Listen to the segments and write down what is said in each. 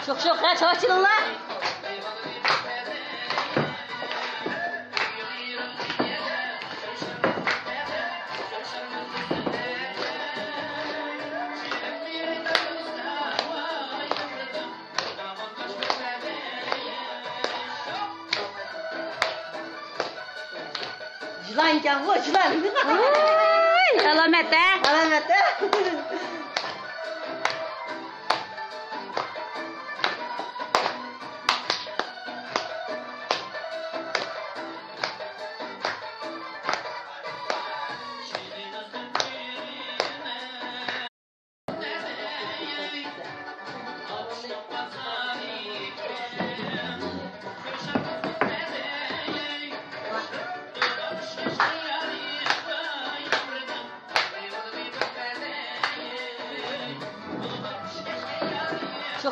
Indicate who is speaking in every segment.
Speaker 1: Çok kaç açılın lan. Yılan gel bu yılan.
Speaker 2: Alamet he?
Speaker 1: Alamet he?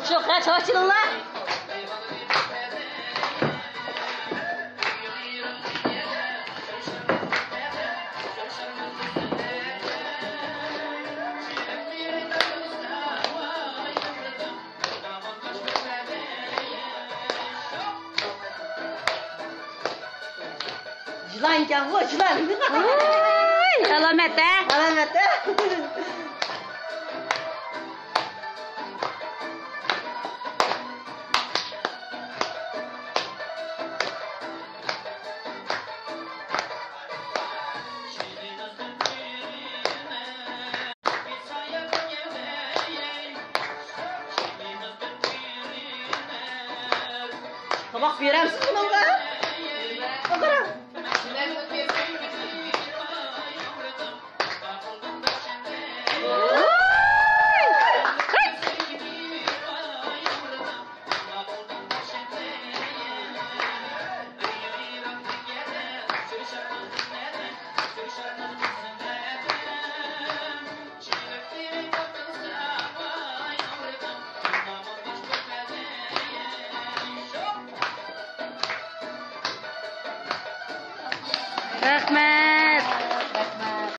Speaker 1: Çok kaç açılın lan. Yılan gel bu yılan.
Speaker 2: Alamet he?
Speaker 1: Alamet he? Tabak verir misin bunu da? Bakalım.
Speaker 2: Rahmet.